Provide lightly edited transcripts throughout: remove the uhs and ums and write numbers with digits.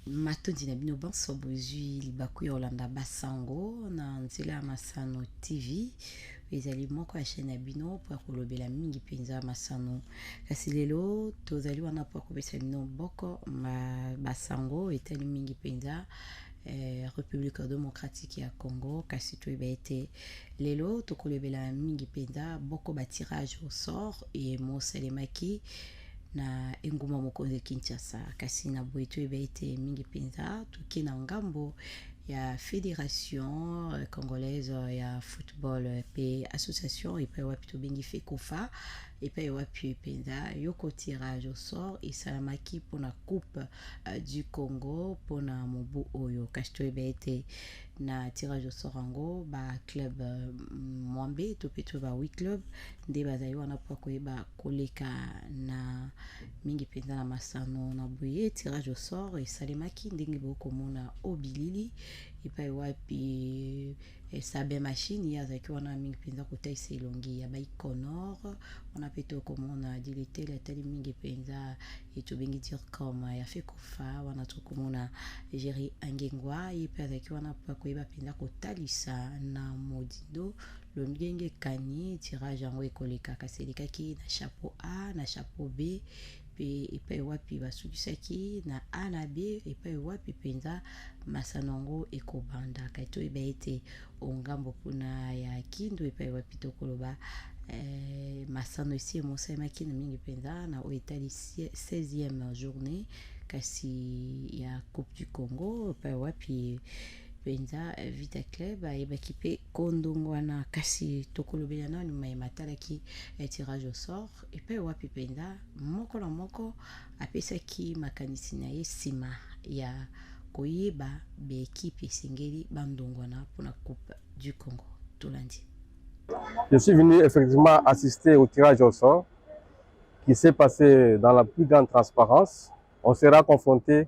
matondi na bino banso bozwi libaku ya olanda basango na nzela ya masano tv ezali moko ya chaîne ya bino mpo ya kolobela mingi mpenza masano kasi lelo tozali wana mpo ya kopesa bino boko basango etali mingi mpenza République démocratique ya Congo kasi toyeba ete lelo tokolobela mingi mpenza boko batirage au sort e mosalemaki na enguma mokonzi Kinshasa kasi na boye toyeba ete mingi mpenza toke na ngambo ya fédération congolaise ya football pe association epai wapi tobengi FECOFA epai wapi mpenza yoko tirage au sort esalamaki mpona coupe du Congo mpona mobu oyo kasi toyeba ete na tirage au sort yango ba club mwambe to pe ba 8 club nde bazali wana mpo koyeba koleka na mingi mpenza na masano na boye tirage au sort esalemaki ndenge bokomona obilili epai wapi sabe machine ya azalaki wana mingi mpenza kotaisa elongi ya baikonor wana pe tokomona diletele atali mingi mpenza etobengi dircom ya FECOFA wana tokomona Jerry Angengwa ye pe azalaki wana mpo koyeba mpenza kotalisa na modido longenge kani tirage yango ekoleka kasi elekaki na chapeau A na chapeau B pe epai wapi basukisaki na A na B epai wapi mpenza masano yango ekobanda kai toyeba ete ongambo kuna ya kindu epai wapi tokoloba masano esi emosalemaki na mingi mpenza na oyo etali 16e journée kasi ya coupe du Congo epai wapi mpenza Vita Club ayebaki mpe kondongo wana kasi tokolobela nanu mayema atalaki tirage au sort epai wapi mpenza moko na moko apesaki makanisi na ye nsima ya koyeba baekipe esengeli bandongo wana mpona coupe du Congo tolandi. Je suis venu effectivement assister au tirage au sort qui s'est passé dans la plus grande transparence. On sera confronté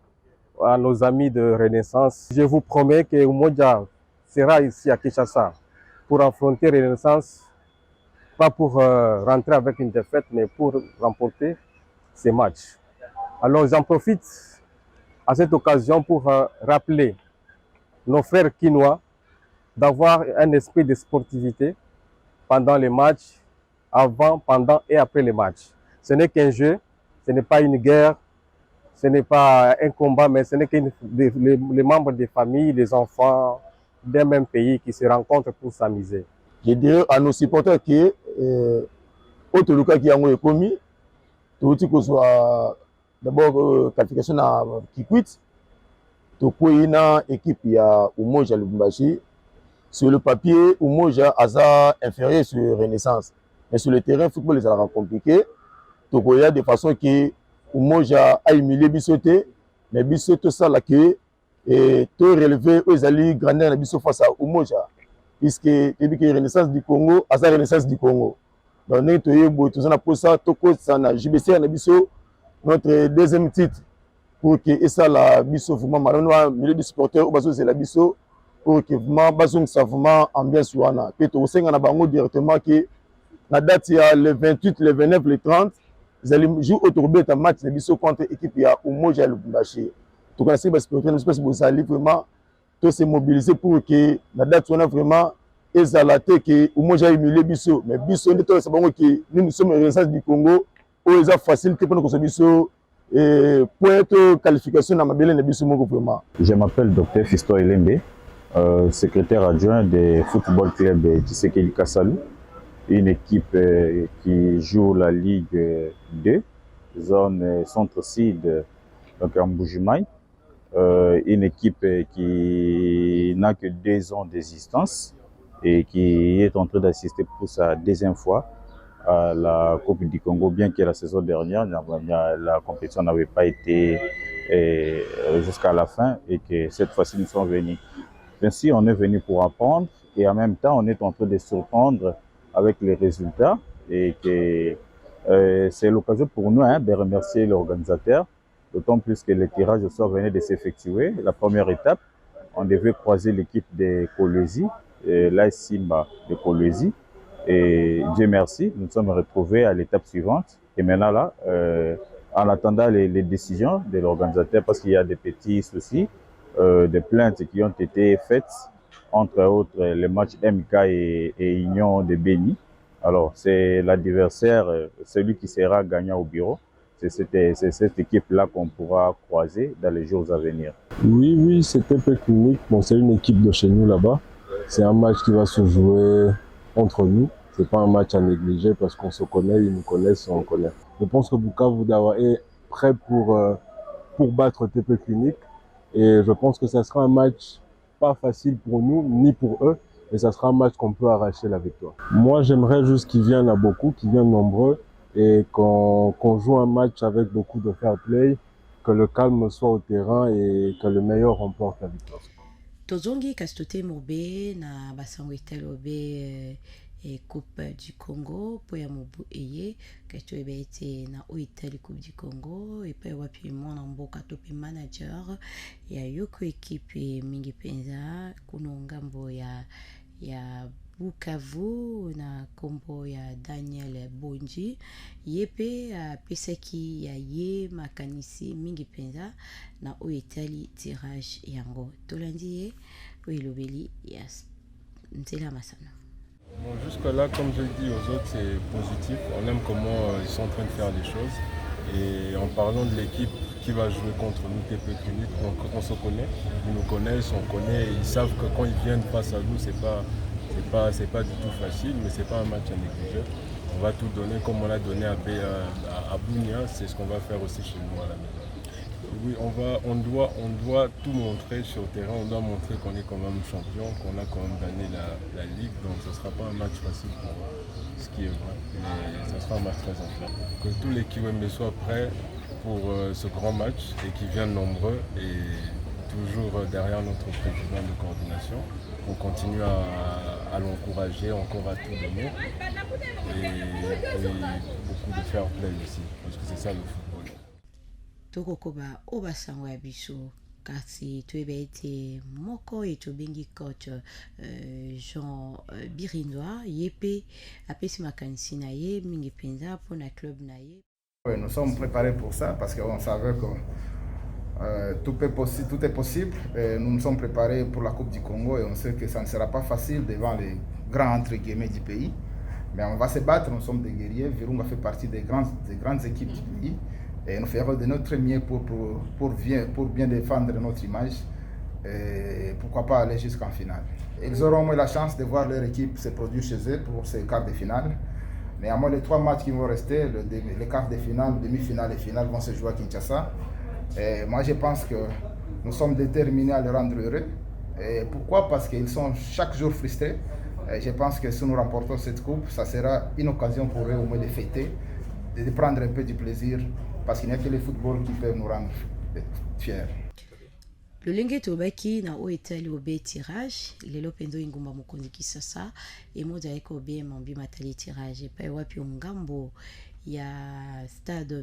à nos amis de Renaissance. Je vous promets que Umoja sera ici à Kinshasa pour affronter Renaissance, pas pour rentrer avec une défaite, mais pour remporter ces matchs. Alors j'en profite à cette occasion pour rappeler nos frères quinois d'avoir un esprit de sportivité pendant les matchs, avant, pendant et après les matchs. Ce n'est qu'un jeu, ce n'est pas une guerre, ce n'est pas un combat, mais ce n'est que les membres des familles, les enfants d'un même pays qui se rencontrent pour s'amuser. Je dirais à nos supporters que Otoluka qui a commis, tout ce que soit d'abord qualification à Kikwit, tout une équipe il y a Umoja Lubumbashi. Sur le papier, Umoja a inférieur sur Renaissance, mais sur le terrain football ça sera compliqué. Tout il y a de façon que Umoja a humilié Bissoté, mais Bissoté ça là que et tout relevé aux alliés grandir na Bissot face à Umoja, puisque depuis que Renaissance du Congo, à sa Renaissance du Congo. Donc nous tout ça pour ça, tout ça na JBC na Bissot notre deuxième titre pour que et ça la Bissot vraiment malheureusement milieu des supporters au baso c'est la Bissot pour que vraiment baso ça vraiment ambiance wana. Puis tout ça na bango directement que la date il y a le 28, le 29, le 30 ils allaient jouer autour de un match de Bissot contre équipe il y a Umoja Lubumbashi. Tout cas c'est parce que nous espèce vous allez vraiment tous se mobiliser pour que la date on a vraiment ezalate que Umoja humilié Bissot mais Bissot n'est pas ça bango que nous sommes en Renaissance du Congo où ils a facilité pour nous que Bissot point de qualification dans ma belle Bissot mon vraiment. Je m'appelle Dr Fisto Elembe, secrétaire adjoint des Football Club Tshisekedi Kassalu, une équipe qui joue la Ligue 2, zone centre-sud, donc en Mbujimaï. Une équipe qui n'a que 2 ans d'existence et qui est en train d'assister pour sa deuxième fois à la Coupe du Congo, bien que la saison dernière, la compétition n'avait pas été jusqu'à la fin et que cette fois-ci nous sommes venus. Ainsi, on est venu pour apprendre et en même temps, on est en train de surprendre avec les résultats et que c'est l'occasion pour nous de remercier l'organisateur, d'autant plus que le tirage au sort venait de s'effectuer. La première étape, on devait croiser l'équipe de Kolwezi, l'AS Simba de Kolwezi. Et Dieu merci, nous nous sommes retrouvés à l'étape suivante. Et maintenant là, en attendant les décisions de l'organisateur, parce qu'il y a des petits soucis, des plaintes qui ont été faites, entre autres les matchs MK et Union de Béni. Alors, c'est l'adversaire, celui qui sera gagnant au bureau. C'est cette équipe-là qu'on pourra croiser dans les jours à venir. Oui, c'était peu clinique. Bon, c'est une équipe de chez nous là-bas. C'est un match qui va se jouer entre nous. C'est pas un match à négliger parce qu'on se connaît, ils nous connaissent, on connaît. Je pense que Bukavu Dawa est prêt pour battre TP Clinique. Et je pense que ça sera un match pas facile pour nous, ni pour eux. Et ça sera un match qu'on peut arracher la victoire. Moi, j'aimerais juste qu'ils viennent à beaucoup, qu'ils viennent nombreux. Et qu'on joue un match avec beaucoup de fair play, que le calme soit au terrain et que le meilleur remporte la victoire. tozongi kasi totemobe na basango etali obe coupe du Congo mpo ya mobu eye kasi toyeba ete na oyo etali coupe du Congo epai wapi mwana mboka to mpe manager ya yoko ekipe mingi mpenza kuna ngambo ya Bukavu na kombo ya Daniel Bonji ye mpe apesaki ya ye makanisi mingi mpenza na oyo etali tirage yango tolandi ye oyo elobeli ya nzela masana. Bon, jusque-là, comme je dis aux autres, c'est positif. On aime comment ils sont en train de faire les choses. Et en parlant de l'équipe qui va jouer contre nous, TP Clinique, on se connaît. Ils nous connaissent, on connaît. Ils savent que quand ils viennent face à nous, c'est pas du tout facile, mais c'est pas un match à négliger. On va tout donner comme on a donné à Bunia. C'est ce qu'on va faire aussi chez nous à la maison. Oui, on doit tout montrer sur le terrain, on doit montrer qu'on est quand même champion, qu'on a quand même gagné la Ligue, donc ce ne sera pas un match facile pour ce qui est vrai, mais ce sera un match très important. Que tous les Kiwembe soient prêts pour ce grand match et qu'ils viennent nombreux et toujours derrière notre président de coordination. On continue à l'encourager, encore à tout donner et beaucoup de fair play aussi, parce que c'est ça le football. tokokoba o basango ya biso kasi toyeba ete moko etobengi coach Jean Birindwa ye mpe apesi makanisi na ye mingi mpenza mpona club na ye. Oui, nous sommes préparés pour ça parce qu'on savait que tout est possible. Et nous nous sommes préparés pour la Coupe du Congo et on sait que ça ne sera pas facile devant les grands entre guillemets du pays. Mais on va se battre, nous sommes des guerriers. Virunga fait partie des grandes équipes du pays. Et nous ferons de notre mieux pour bien défendre notre image et pourquoi pas aller jusqu'en finale. Ils auront au moins la chance de voir leur équipe se produire chez eux pour ces quarts de finale. Néanmoins, les 3 matchs qui vont rester, les quarts de finale, demi-finale et finale vont se jouer à Kinshasa. Et moi, je pense que nous sommes déterminés à les rendre heureux. Et pourquoi? Parce qu'ils sont chaque jour frustrés. Et je pense que si nous remportons cette coupe, ça sera une occasion pour eux au moins de fêter, de prendre un peu du plaisir. Parce qu'il n'y a que le football qui peut nous rendre fiers. lolenge tobaki na oyo etali obe tirage lelo mpenza ingumba mokonzi kisasa emoza ayeka obe mambi matali tirage epai wapi ngambo ya stade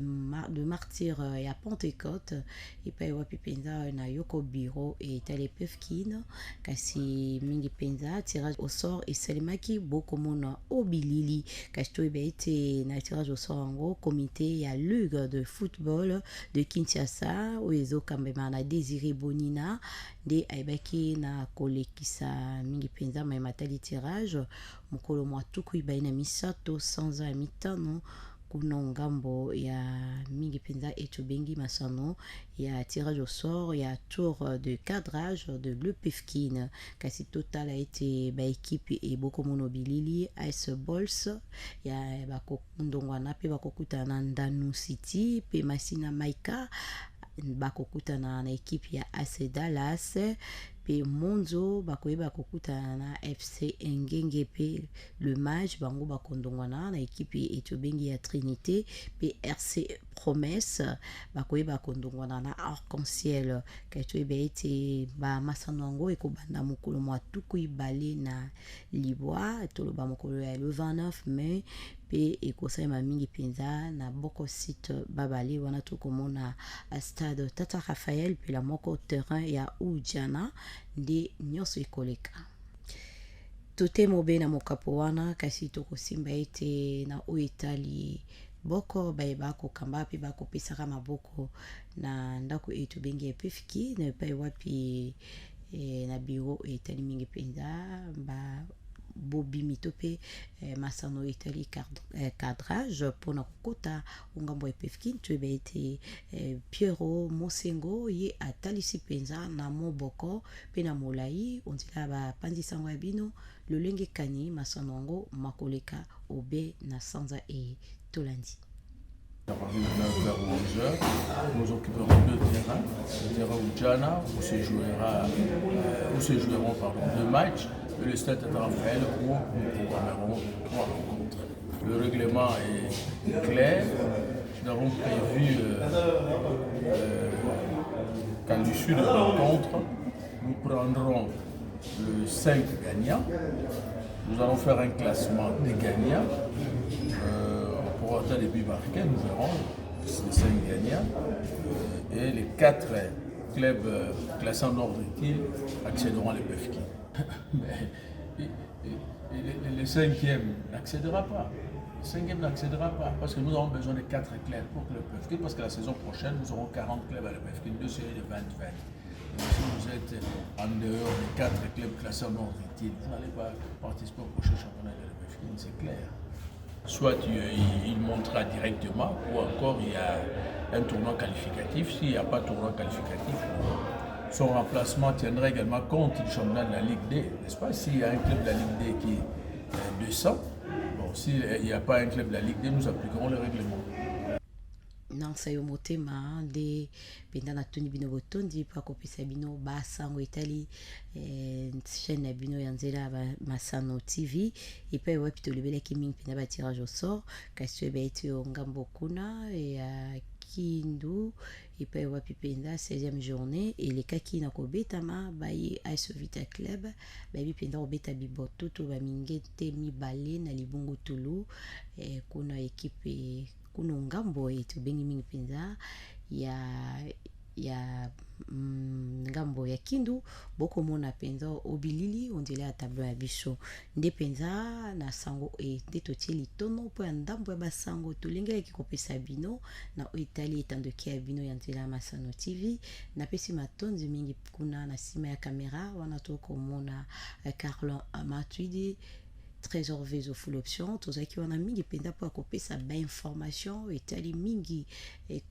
de martyr ya Pentecôte epai wapi mpenza na yoko bureau etali pefkine kasi mingi mpenza tirage au sort esalemaki bokomona obilili kasi toyeba ete na tirage au sort yango komite ya ligue de football de Kinshasa oyo ezokambema na Désiré Bonina nde ayebaki na kolekisa mingi mpenza matali tirage mokolo mwa tuku ibali na misato sanza ya mitano kuna ngambo ya mingi mpenza etobengi masano ya tirage au sort ya tour de cadrage de l'EPFKIN kasi totala ete baekipe ebokomona bilili Ice Balls ya bakondongwana mpe bakokutana na Ndanu City mpe Masina Maika bakokutana na ekipe ya AC Dallas pe Monzo bakoyeba kokutana na FC Engenge pe le match bango bakondongwana na ekipe etobengi ya Trinité pe RC Promesse bakoyeba kondongwana na Arc-en-Ciel katoyeba ete bamasano yango ekobanda mokolo mwa tuku ibale na Libwa toloba mokolo ya le 29 mai pe ekosalema mingi mpenza na boko site babale wana tokomona stade Tata Raphaël pe la moko terrain ya Ujana nde nyonso ekoleka totemobe na mokapo wana kasi tokosimba ete na oyo etali boko bayeba kokamba mpe bakopesaka maboko na ndako oyo tobengi epefiki na epai wapi na biro etali mingi mpenza bobimi to mpe masano etali cadrage mpona kokota ongambo ya epefiki toyeba ete Piero Mosengo ye atalisi mpenza na moboko mpe na molai onzela bapanzisango ya bino lolenge kani masano yango makoleka obe na sanza e tolandi. À partir de 9h ou 11h, nous occuperons 2 terrains. Le terrain Oudjana, où se joueront 2 matchs, et le stade de Raphaël, où nous programmerons 3 rencontres. Le règlement est clair. Nous avons prévu qu'à l'issue de la rencontre, nous prendrons le 5 gagnants. Nous allons faire un classement des gagnants. Pour autant des buts marqués, nous verrons les 5 gagnants et les 4 clubs classés en ordre utile accéderont à l'EPFK. Le 5e n'accédera pas. Le 5e n'accédera pas parce que nous avons besoin de 4 clubs pour que l'EPFK, parce que la saison prochaine, nous aurons 40 clubs à l'EPFK, 2 séries de 20-20. Donc si vous êtes en dehors des 4 clubs classés en ordre utile, vous n'allez pas participer au prochain championnat de l'EPFK, c'est clair. Soit il montera directement, ou encore il y a un tournoi qualificatif. S'il n'y a pas de tournoi qualificatif, son remplacement tiendra également compte du championnat de la Ligue D, n'est-ce pas? S'il y a un club de la Ligue D qui descend, bon, s'il n'y a pas un club de la Ligue D, nous appliquerons le règlement. nansa yo motema nde mpenza natuni bino botondi mpo akopesa bino basango etali chaîne na bino ya nzela masano tv epai wapi tolobelaki mingi mpenza batirage au sort kasi toyeba ete yo ngambo kuna ya kindu epai wapi mpenza 16e journée elekaki na kobetama baye AS Vita Club bayebi mpenza kobeta biboto to bamingete mibale na libungu tulu kuna ekipe kuna ngambo tobengi mingi mpenza ya ngambo ya kindu bokomona mpenza obilili ondele ya tableau ya biso nde mpenza na sango nde totie litono mpo ya ndambo ya basango tolengelaki kopesa bino na oyo etali etandoki ya bino ya nzela ya masano tv napesi matondi mingi kuna na nsima ya kamera wana tokomona Carlon Matuidi Trésor Vezo full option tozaki wana mingi mpenza mpo akopesa bainformation etali mingi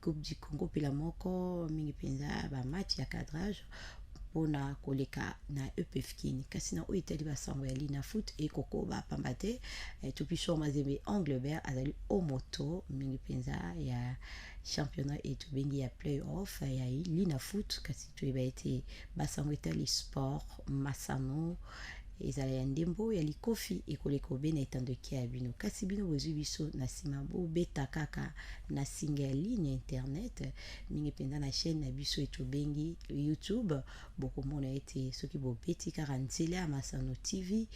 Coupe du Congo mpela moko mingi mpenza bamatch ya cadrage mpona koleka na epefkini kasi na oyo etali basango ya lina foot ekokoba pamba te topiso mazembe Anglebert azali omoto mingi mpenza ya championnat etobengi ya play-off ya lina foot kasi toyeba ete basango etali sport masano ezala ya ndembo ya likofi ekoleka obe na etandoki ya bino kasi bino bozwi biso na nsima bobeta kaka na singa ya ligne internet mingi mpenza na chaîne na biso etobengi YouTube bokomona ete soki bobeti kaka nzela ya masano tv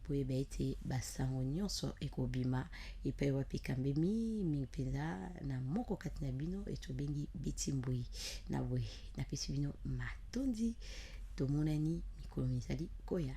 boyeba ete basango nyonso ekobima epai wapi kambemi mingi mpenza na moko kati na bino etobengi bitimbwi na boye napesi bino matondi tomonani mikolo mizali koya.